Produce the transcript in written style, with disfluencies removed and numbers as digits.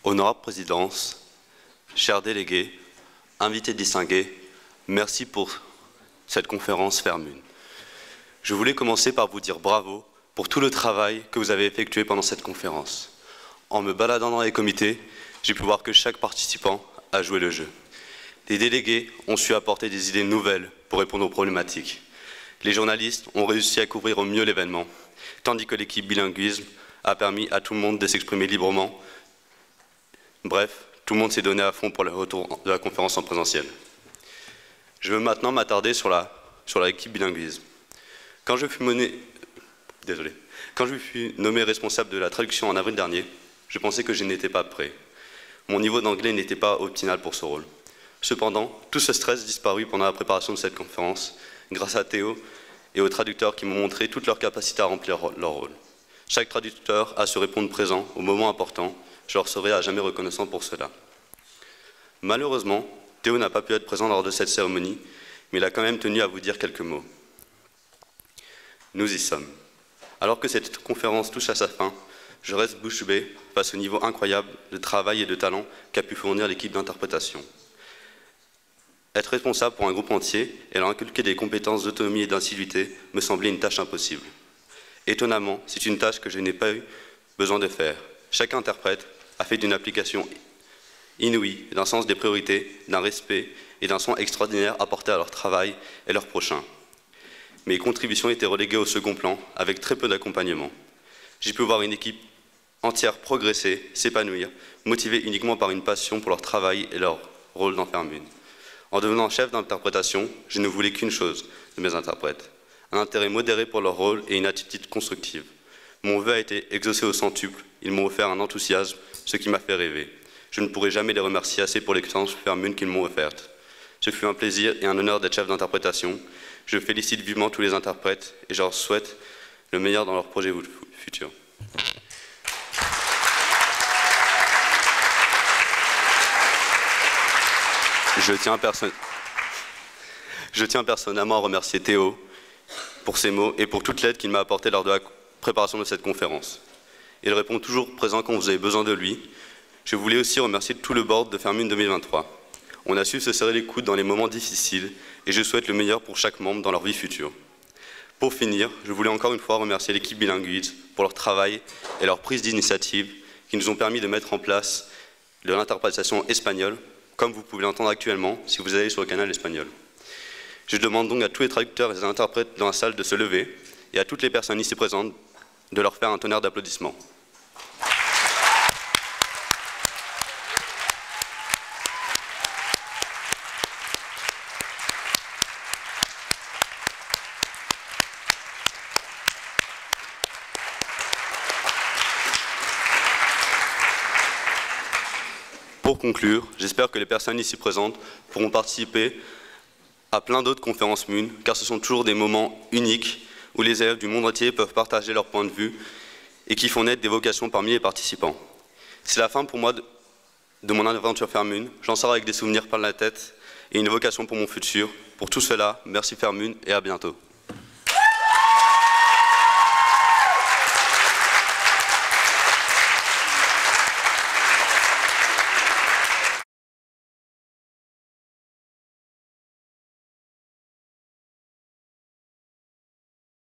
Honorable Présidence, chers délégués, invités distingués, merci pour cette conférence Fairmune. Je voulais commencer par vous dire bravo pour tout le travail que vous avez effectué pendant cette conférence. En me baladant dans les comités, j'ai pu voir que chaque participant a joué le jeu. Les délégués ont su apporter des idées nouvelles pour répondre aux problématiques. Les journalistes ont réussi à couvrir au mieux l'événement, tandis que l'équipe bilinguisme a permis à tout le monde de s'exprimer librement. Bref, tout le monde s'est donné à fond pour le retour de la conférence en présentiel. Je veux maintenant m'attarder sur l'équipe bilinguisme. Quand je fus nommé responsable de la traduction en avril dernier, je pensais que je n'étais pas prêt. Mon niveau d'anglais n'était pas optimal pour ce rôle. Cependant, tout ce stress disparut pendant la préparation de cette conférence, grâce à Théo et aux traducteurs qui m'ont montré toute leur capacité à remplir leur rôle. Chaque traducteur a su répondre présent au moment important. Je leur serai à jamais reconnaissant pour cela. Malheureusement, Théo n'a pas pu être présent lors de cette cérémonie, mais il a quand même tenu à vous dire quelques mots. Nous y sommes. Alors que cette conférence touche à sa fin, je reste bouche bée face au niveau incroyable de travail et de talent qu'a pu fournir l'équipe d'interprétation. Être responsable pour un groupe entier et leur inculquer des compétences d'autonomie et d'assiduité me semblait une tâche impossible. Étonnamment, c'est une tâche que je n'ai pas eu besoin de faire. Chaque interprète a fait d'une application inouïe, d'un sens des priorités, d'un respect et d'un soin extraordinaire apporté à leur travail et leurs prochains. Mes contributions étaient reléguées au second plan, avec très peu d'accompagnement. J'ai pu voir une équipe entière progresser, s'épanouir, motivée uniquement par une passion pour leur travail et leur rôle dans Fairmune. En devenant chef d'interprétation, je ne voulais qu'une chose de mes interprètes, un intérêt modéré pour leur rôle et une attitude constructive. Mon vœu a été exaucé au centuple, ils m'ont offert un enthousiasme, ce qui m'a fait rêver. Je ne pourrai jamais les remercier assez pour l'expérience Fairmune qu'ils m'ont offerte. Ce fut un plaisir et un honneur d'être chef d'interprétation. Je félicite vivement tous les interprètes et je leur souhaite le meilleur dans leurs projets futurs. Je tiens personnellement à remercier Théo pour ses mots et pour toute l'aide qu'il m'a apportée lors de la préparation de cette conférence. Il répond toujours présent quand vous avez besoin de lui. Je voulais aussi remercier tout le board de Fairmune 2023. On a su se serrer les coudes dans les moments difficiles et je souhaite le meilleur pour chaque membre dans leur vie future. Pour finir, je voulais encore une fois remercier l'équipe bilinguiste pour leur travail et leur prise d'initiative qui nous ont permis de mettre en place de l'interprétation espagnole, comme vous pouvez l'entendre actuellement si vous allez sur le canal espagnol. Je demande donc à tous les traducteurs et les interprètes dans la salle de se lever et à toutes les personnes ici présentes de leur faire un tonnerre d'applaudissements. Pour conclure, j'espère que les personnes ici présentes pourront participer à plein d'autres conférences MUN, car ce sont toujours des moments uniques où les élèves du monde entier peuvent partager leur point de vue et qui font naître des vocations parmi les participants. C'est la fin pour moi de mon aventure Fairmune. J'en sors avec des souvenirs par la tête et une vocation pour mon futur. Pour tout cela, merci Fairmune et à bientôt.